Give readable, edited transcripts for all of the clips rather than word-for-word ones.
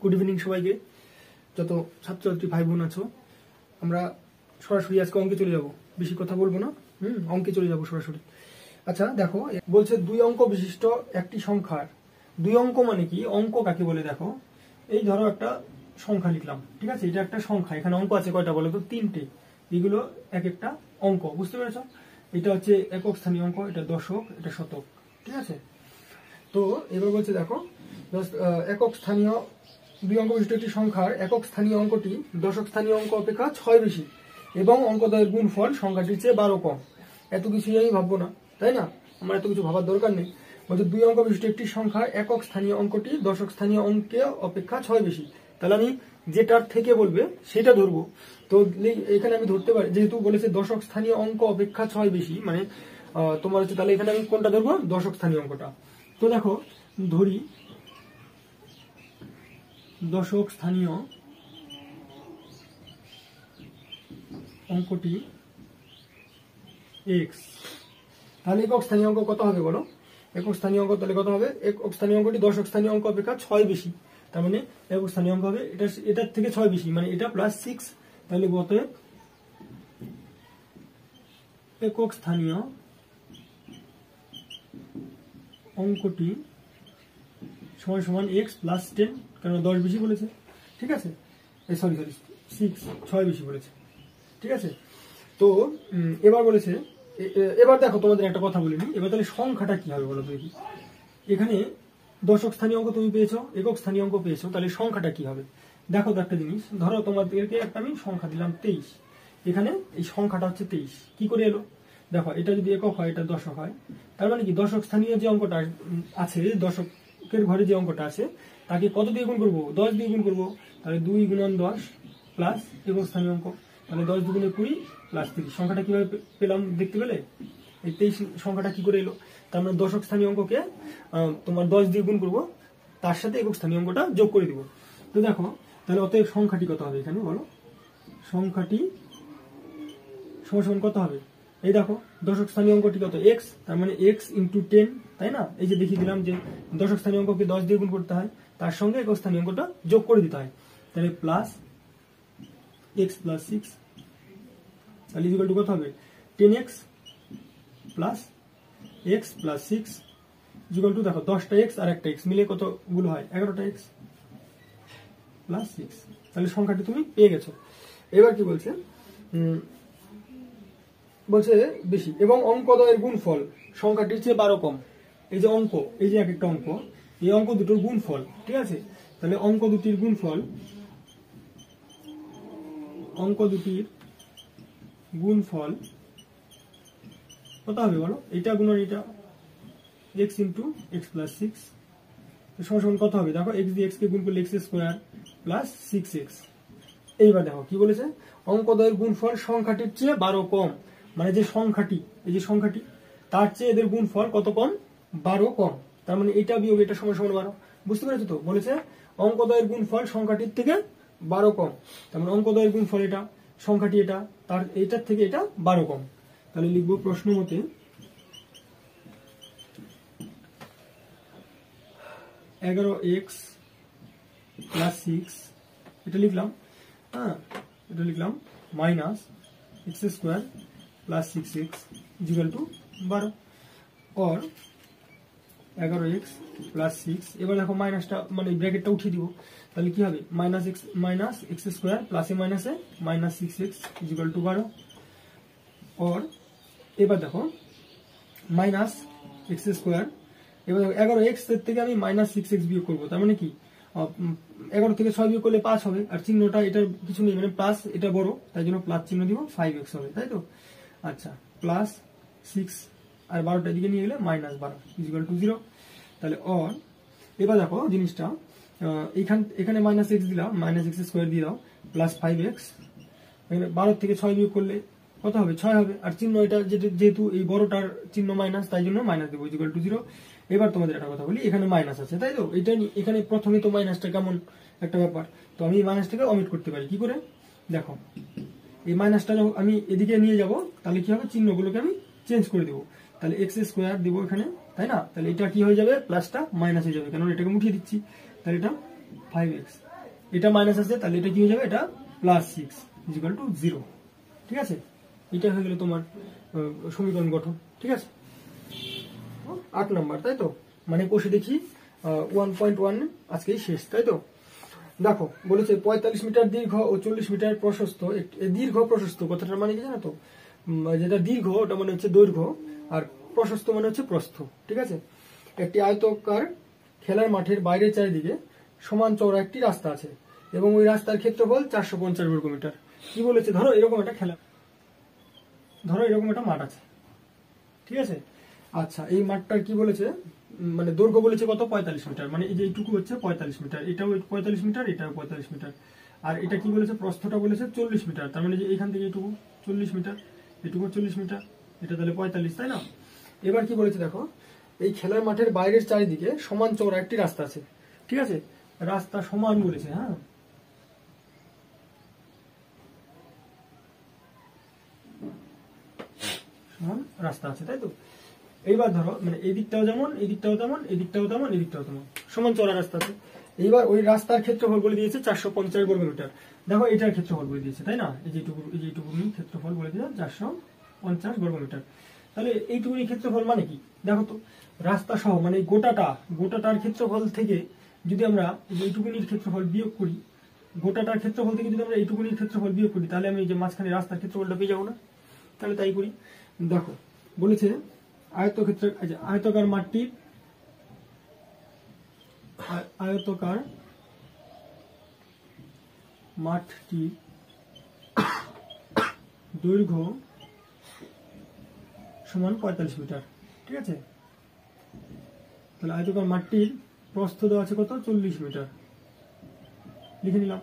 Good evening সবাইকে, যত ছাত্রছাত্রী ভাই বোন আছো। আমরা সরাসরি আজকে অঙ্কে চলে যাব, বেশি কথা বলবো না। অঙ্কে চলে যাব সরাসরি। আচ্ছা দেখো, বলছে 2 অঙ্ক বিশিষ্ট একটি সংখ্যার, 2 অঙ্ক মানে কি, অঙ্ক কাকে বলে দেখো। এই ধরো একটা সংখ্যা লিখলাম, ঠিক আছে, এটা একটা সংখ্যা, এখানে অঙ্ক আছে কয়টা বলো তো, 3টে। এগুলো এক একটা অঙ্ক, বুঝতে পেরেছ? এটা হচ্ছে একক স্থানীয় অঙ্ক, এটা দশক, এটা শতক, ঠিক আছে। তো এবার বলছে দেখো, একক স্থানীয় 2 অঙ্ক বিশিষ্ট একটি সংখ্যার একক স্থানীয় অঙ্কটি দশক স্থানীয় অঙ্ক অপেক্ষা 6 বেশি এবং অঙ্কদ্বয়ের গুণফল সংখ্যাটির চেয়ে 12 কম। এত কিছুই আমি ভাববো না, তাই না? আমার এত কিছু ভাবার দরকার নেই। বলছে 2 অঙ্ক বিশিষ্ট একটি সংখ্যার একক স্থানীয় অঙ্কটি দশক স্থানীয় অঙ্কে অপেক্ষা 6 বেশি। তাহলে আমি যেটার থেকে বলবে সেটা ধরবো। তো এখানে আমি ধরতে পারি, যেহেতু বলেছে দশক স্থানীয় অঙ্ক অপেক্ষা 6 বেশি, মানে তোমার হচ্ছে, তাহলে এখানে আমি কোনটা ধরবো? দশক স্থানীয় অঙ্কটা। তো দেখো ধরি দশক স্থানীয় অঙ্কটি এক্স। তাহলে একক স্থানীয় অঙ্ক কত হবে বলো? একক স্থানীয় অঙ্ক তাহলে কত হবে? একক স্থানীয় অঙ্কটি দশক স্থানীয় অঙ্ক অপেক্ষা 6 বেশি। তার মানে একক স্থানীয় অঙ্ক হবে এটার থেকে 6 বেশি, মানে এটা প্লাস 6। তাহলে অতএব একক স্থানীয় অঙ্কটি সমান সমান এক্স প্লাস 10, কারণ 10 বেশি বলেছে, ঠিক আছে। সরি 6, 6 বেশি বলেছে, ঠিক আছে। তো এবার বলেছে, এবার দেখো তোমাদের একটা কথা বলিনি, এবার তাহলে সংখ্যাটা কি হবে বলো তো দেখি। এখানে দশক স্থানীয় অঙ্ক তুমি পেয়েছো, একক স্থানীয় অঙ্ক পেয়েছো, তাহলে সংখ্যাটা কি হবে দেখো তো একটা জিনিস। ধরো তোমাদেরকে একটা আমি সংখ্যা দিলাম 23, এখানে এই সংখ্যাটা হচ্ছে 23, কি করে এলো দেখো। এটা যদি একক হয়, এটা দশক হয়, তার মানে কি দশক স্থানীয় যে অঙ্কটা আছে, দশকের ঘরে যে অঙ্কটা আছে, তাকে কত দিয়ে গুণ করবো? 10 দিয়ে গুণ করবো। তাহলে 2 গুণন 10 প্লাস একক স্থানীয় অঙ্ক, তাহলে 10 দুগুণে 20 প্লাস 30। সংখ্যাটা কিভাবে পেলাম দেখতে পেলে? এই 23 সংখ্যাটা কি করে এলো? তার মানে দশক স্থানীয় অঙ্ককে তোমার 10 দিয়ে গুণ করবো, তার সাথে একক স্থানীয় অঙ্কটা যোগ করে দিব। তো দেখো তাহলে অতএব সংখ্যাটি কত হবে এখানে বলো? সংখ্যাটি সমান কত হবে? এই দেখো দশক স্থানীয় অঙ্কটি কত? এক্স, তার মানে এক্স ইন্টু 10, তাই না? এই যে দেখিয়ে দিলাম যে দশক স্থানীয় অঙ্ককে 10 দিয়ে গুণ করতে হয়, তার সঙ্গে একক স্থানীয় অঙ্কটা যোগ করে দিতে হয়। তাহলে প্লাস এক্স প্লাস 6, তাহলে ইকুয়াল টু কত হবে? 10x plus x plus 6 equal to, দেখো 10টা এক্স আর একটা এক্স মিলে কতগুলো হয়? 11টা এক্স প্লাস 6। তাহলে সংখ্যাটি তুমি পেয়ে গেছো। এবার কি বলছে? বলছে বেশি এবং অঙ্কদ্বয়ের গুণফল সংখ্যাটির চেয়ে 12 কম। এই যে অঙ্ক, এই যে এক একটা অঙ্ক, এই অঙ্ক দুটোর গুণফল, ঠিক আছে। তাহলে অঙ্ক দুটির গুণফল কত হবে বলো? এটা গুণন এটা, x ইন্টু এক্স প্লাস 6 সমান কত হবে দেখো? x দিয়ে x কে গুণ করলে x স্কোয়ার প্লাস 6x। এইবার দেখো কি বলেছে? অঙ্কদ্বয়ের গুণফল সংখ্যাটির চেয়ে 12 কম, মানে যে সংখ্যাটি, এই যে সংখ্যাটি, তার চেয়ে এদের গুণফল কত কম? 12 কম। তার মানে এটা বিয়োগ এটা সমান 12। বুঝতে পেরেছো তো? বলেছে অঙ্কদ্বয়ের গুণফল সংখ্যাটির থেকে 12 কম, তার মানে অঙ্কদ্বয়ের গুণফল এটা, সংখ্যাটি এটা, তার এইটার থেকে এটা 12 কম। তাহলে লিখবো প্রশ্ন মতে 11x প্লাস 6, এটা লিখলাম, হ্যাঁ এটা লিখলাম, minus x square plus 6x equal to 12, और 11x প্লাস 6। এবার দেখো মাইনাসটা, মানে ব্র্যাকেটটা উঠিয়ে দিব, তাহলে কি হবে? মাইনাস এক্স স্কোয়ার প্লাসে মাইনাসে মাইনাস 6x ইকুয়াল টু 12, और এবার দেখো মাইনাস এক্স স্কোয়ার, এবার 11x থেকে আমি মাইনাস 6x বিয়োগ করবো, তার মানে কি 11 থেকে 6 বিয়োগ করলে 5 হবে, আর চিহ্নটা এটার কিছু নেই, মানে প্লাস এটা বড়, তাই জন্য প্লাস চিহ্ন দিব, 5x হবে, তাই তো? আচ্ছা, প্লাস 6 আর 12টা এদিকে নিয়ে গেলে মাইনাস 12 ইকুয়াল টু 0। তাহলে অর এবার দেখো জিনিসটা, এখানে মাইনাস এক্স দিলাম, মাইনাস এক্স স্কোয়ার দিয়ে দাও, প্লাস 5x, এখানে 12 থেকে 6 বিয়োগ করলে কত হবে? 6 হবে, আর চিহ্ন এটা যেহেতু এই বড়টার চিহ্ন মাইনাস, তাই জন্য মাইনাস দেবো ইকুয়াল টু 0। এবার তোমাদের একটা কথা বলি, এখানে মাইনাস আছে, তাই তো? এটা এখানে প্রথমে তো মাইনাসটা কেমন একটা ব্যাপার, তো আমি মাইনাসটাকে অমিট করতে পারি কি করে? দেখো এই মাইনাসটা যখন আমি এদিকে নিয়ে যাব, তাহলে কি হবে? চিহ্নগুলোকে আমি চেঞ্জ করে দেবো, তাহলে এক্স স্কোয়ার দিব এখানে, তাই না? তাহলে এটা কি হয়ে যাবে? প্লাসটা মাইনাস হয়ে যাবে, কারণ এটাকে উঠিয়ে দিচ্ছি, তাহলে এটা 5x এটা মাইনাস আছে, তাহলে এটা কি হয়ে যাবে, এটা +6 ইকুয়াল টু 0। ঠিক আছে, এটা হয়ে গেল তোমার সমীকরণ গঠন। ঠিক আছে, 8 নাম্বার, তাই তো? মানে কষে দেখি 1.1 আজকেই শেষ, তাই তো? দেখো বলেছে 45 মিটার দীর্ঘ ও 40 মিটার প্রশস্ত। দীর্ঘ প্রশস্ত কথাটার মানে কি জানো তো? যেটা দীর্ঘ ওটা মানে হচ্ছে দৈর্ঘ্য, আর প্রশস্ত মানে হচ্ছে প্রস্থ। ঠিক আছে, একটি আয়তাকার খেলার মাঠের বাইরের চারিদিকে সমান চওড়া একটি রাস্তা আছে এবং ওই রাস্তার ক্ষেত্রফল 450 বর্গমিটার। কি বলেছে, ধরো এরকম একটা মাঠ আছে। ঠিক আছে, আচ্ছা এই মাঠটার কি বলেছে, মানে দৈর্ঘ্য বলেছে কত, 45 মিটার। মানে এই যে এইটুকু হচ্ছে 45 মিটার, এটাও 45 মিটার, এটাও 45 মিটার। আর এটা কি বলেছে, প্রস্থটা বলেছে 40 মিটার। তার মানে যে এখান থেকে এইটুকু 40 মিটার, এটুকু 40 মিটার, এটা তাহলে 45, তাই না? এবার কি বলেছে দেখো, এই খেলার মাঠের বাইরের চারিদিকে সমান চওড়া একটি রাস্তা আছে। ঠিক আছে, রাস্তা সমান বলেছে, হ্যাঁ, সমান রাস্তা আছে, তাই তো? এইবার ধরো মানে এই দিকটাও যেমন, এই দিকটাও তেমন, এই দিকটাও তেমন, এই দিকটাও তেমন, সমান চওড়া রাস্তা আছে। এইবার ওই রাস্তার ক্ষেত্রফল বলে দিয়েছে 450 বর্গমিটার। দেখো এটার ক্ষেত্রফল বলে দিয়েছে, তাই না? এই যেটুকুনি ক্ষেত্রফল বলে দিয়েছে 450 বর্গমিটার। তাহলে এইটুকুনি ক্ষেত্রফল মানে কি দেখো তো, রাস্তা সহ মানে গোটাটার ক্ষেত্রফল থেকে যদি আমরা এইটুকুনির ক্ষেত্রফল বিয়োগ করি, গোটাটার ক্ষেত্রফল থেকে যদি আমরা এইটুকুনির ক্ষেত্রফল বিয়োগ করি, তাহলে আমি যে মাঝখানে রাস্তার ক্ষেত্রফলটা পেয়ে যাবো না? তাহলে তাই করি। দেখো বলেছে আয়তকার মাঠটি দৈর্ঘ্য সমান 45 মিটার। ঠিক আছে, তাহলে আয়তকার মাঠটির প্রস্থ দেওয়া আছে কত, 40 মিটার, লিখে নিলাম।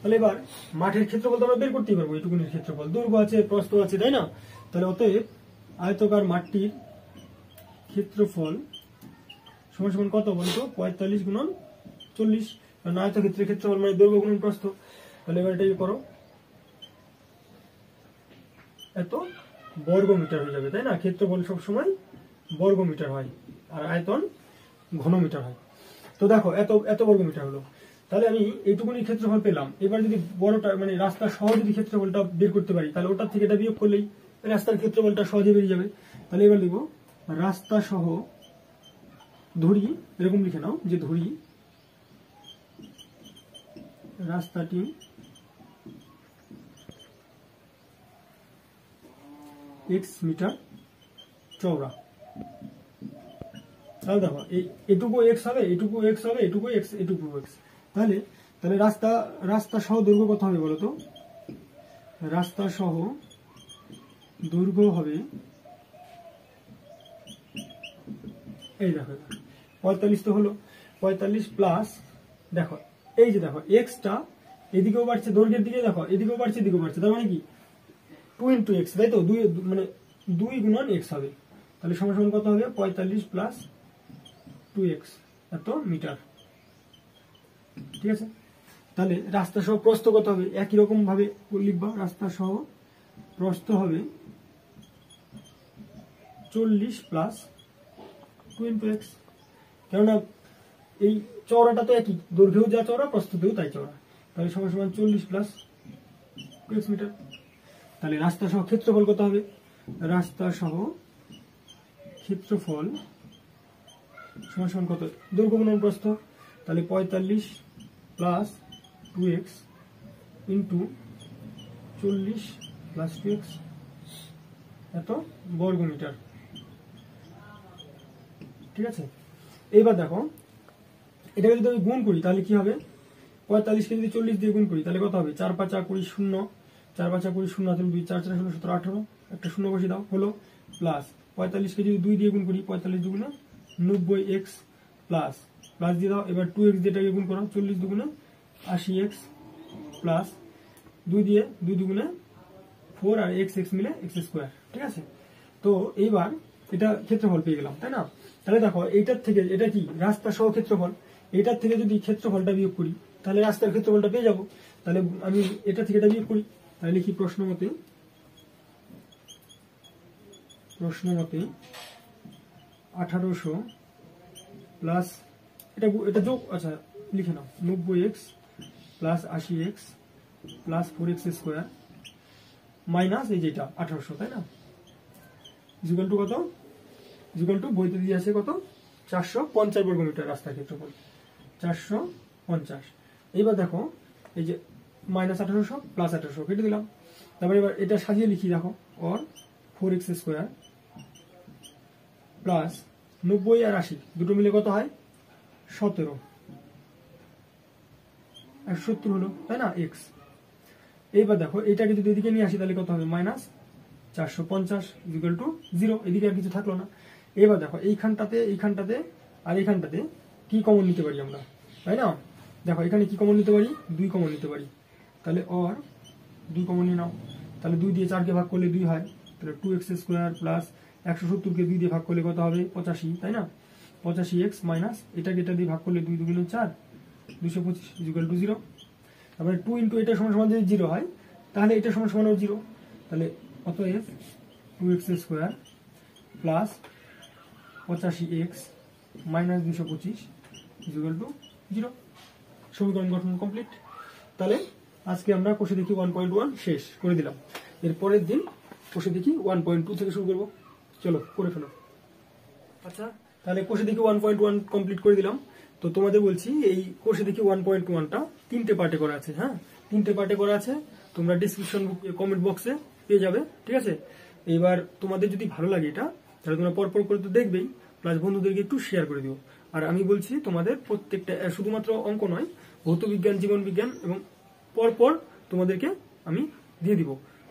তাহলে এবার মাঠের ক্ষেত্রফল তো আমরা বের করতেই পারবো, এইটুকুনির ক্ষেত্রফল, দৈর্ঘ্য আছে, প্রস্থ আছে, তাই না? তাহলে অতএব আয়তকার মাঠটির ক্ষেত্রফল সমান সমান কত বলতো, 45 গুণন 40, কারণ আয়তক্ষেত্রের ক্ষেত্রফল মানে দৈর্ঘ্য গুণন প্রস্থ। তাহলে এবার এটাই করো, এত বর্গমিটার হয়ে যাবে, তাই না? ক্ষেত্রফল সবসময় বর্গমিটার হয় আর আয়তন ঘনমিটার হয়। তো দেখো এত বর্গমিটার হলো, তাহলে আমি এইটুকুনি ক্ষেত্রফল পেলাম। এবার যদি বড়টা মানে রাস্তা সহ যদি ক্ষেত্রফলটা বের করতে পারি, তাহলে ওটার থেকে এটা বিয়োগ করলেই রাস্তার ক্ষেত্রফলটা সহজে বেরিয়ে যাবে। তাহলে এবার লিখবো রাস্তা সহ, ধরি এরকম লিখে নাও যে ধরি রাস্তাটি x মিটার চওড়া। তাহলে দেখো এটুকু x হবে, এটুকু x হবে, এটুকু x, এটুকু x। তাহলে রাস্তা সহ দৈর্ঘ্য কত হবে বলতো? রাস্তা সহ দৈর্ঘ্য হবে, এই দেখো 45 তো হলো, 45 প্লাস দেখো এই যে দেখো এক্সটা এদিকেও বাড়ছে দৈর্ঘ্যের দিকে, দেখো এদিকেও বাড়ছে এদিকেও বাড়ছে, তার মানে কি 2 × x, তাই তো? 2 মানে 2 গুণন x হবে। তাহলে সমান সমান কত হবে, 45 প্লাস 2x, এত মিটার। ঠিক আছে, তাহলে রাস্তা সহ প্রস্থ কত হবে, একই রকম ভাবে লিখবা, রাস্তা সহ প্রস্থ হবে 40 প্লাস 2 × x, কেননা এই চওড়াটা তো একই, দৈর্ঘ্যেও যা চওড়া প্রস্থতেও তাই চওড়া। তাহলে সমান সমান 40 প্লাস 2x মিটার। তাহলে রাস্তা সহ ক্ষেত্রফল কত হবে, রাস্তা সহ ক্ষেত্রফল সমান সমান কত, দৈর্ঘ্য গুণন প্রস্থ। তাহলে 45 plus 2x into 40 plus 2x, এত বর্গমিটার। ঠিক আছে, এইবার দেখো এটাকে যদি আমি গুণ করি তাহলে কি হবে, 45 কে যদি 40 দিয়ে গুণ করি তাহলে কত হবে, 4 × 5 = 20, 0, 4 × 5 = 20, 0 হাতে 2, 4 × 4 = 16, 17, 18, একটা শূন্য বসিয়ে দাও, হলো প্লাস 45 কে যদি 2 দিয়ে গুণ করি, 45 × 2 = 90x প্লাস দিয়ে দাও, এবার 2x যেটাকে গুণ করো, 40 × 2 = 80x প্লাস 2 দিয়ে 2 × 2 = 4 আর x মিলে x²। ঠিক আছে, তো এইবার এটা ক্ষেত্রফল পেয়ে গেলাম, তাই না? তাহলে দেখো এইটার থেকে, এটা কি রাস্তা সহ ক্ষেত্রফল, এটার থেকে যদি ক্ষেত্রফলটা বিয়োগ করি তাহলে রাস্তার ক্ষেত্রফলটা পেয়ে যাব। তাহলে আমি এটা থেকে এটা বিয়োগ করি, তাহলে লিখি প্রশ্ন মতে 1800 প্লাস এটা যোগ, আচ্ছা লিখে নাও 90x plus 80x plus 4x square minus এই যেটা 1800, তাই না? ইকুয়াল টু কত? ইকুয়াল টু বইতে দিয়ে আছে কত? 450 বর্গমিটার রাস্তার ক্ষেত্রফল, 450। এইবার দেখো এই যে মাইনাস 1800 প্লাস 1800 কেটে দিলাম। তারপরে এবার এটা সাজিয়ে লিখি, দেখো অর 4x স্কোয়ার প্লাস 90 আর 80 দুটো মিলে কত হয়? 17, 170 হলো, তাই না? এক্স। এইবার দেখো এটাকে যদি এদিকে নিয়ে আসি তাহলে কত হবে? মাইনাস 450 ইকুয়াল টু 0, এদিকে আর কিছু থাকলো না। এবার দেখো এইখানটাতে আর এইখানটাতে কি কমন নিতে পারি আমরা, তাই না? দেখো এখানে কি কমন নিতে পারি? 2 কমন নিতে পারি। তাহলে অর 2 কমন নিয়ে নাও। তাহলে 2 দিয়ে 4কে ভাগ করলে 2 হয়, তাহলে 2x স্কোয়ার প্লাস 170কে 2 দিয়ে ভাগ করলে কত হবে? 85, তাই না? 85x মাইনাস এটাকে এটা দিয়ে ভাগ করলে 2 2 4, 225 ইকুয়াল টু 0। তারপরে 2 ইন্টু এটা সমান সমান যদি 0 হয় তাহলে এটা সমান সমান 0। তাহলে অতএব 2x square plus 85x minus 225 equal to 0। সমীকরণ গঠন কমপ্লিট। তাহলে আজকে আমরা কোষে দেখি 1.1 শেষ করে দিলাম। এর পরের দিন কোষে দেখি 1.2 থেকে শুরু করব। চলো করে ফেলো। আচ্ছা, তাহলে কোষে দেখি 1.1 কমপ্লিট করে দিলাম। তো তোমাদের বলছি এই কোষে দেখি 1.1টা 3টে পার্টে করা আছে। হ্যাঁ, 3টে পার্টে করা আছে, তোমরা ডিসক্রিপশন কমেন্ট বক্সে পেয়ে যাবে, ঠিক আছে? এবার তোমাদের যদি ভালো লাগে এটা তাহলে তোমরা পরপর করে তো দেখবেই, প্লাস বন্ধুদেরকে একটু শেয়ার করে দিও। আর আমি বলছি তোমাদের প্রত্যেকটা শুধুমাত্র অঙ্ক নয়, ভৌত বিজ্ঞান, জীবন বিজ্ঞান এবং পরপর তোমাদেরকে আমি দিয়ে দিব।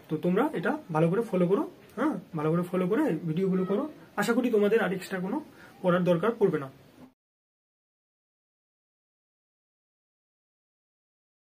তো তোমরা এটা ভালো করে ফলো করো। হ্যাঁ, ভালো করে ফলো করে ভিডিওগুলো করো। আশা করি তোমাদের আর এক্সট্রা কোনো পড়ার দরকার পড়বে না।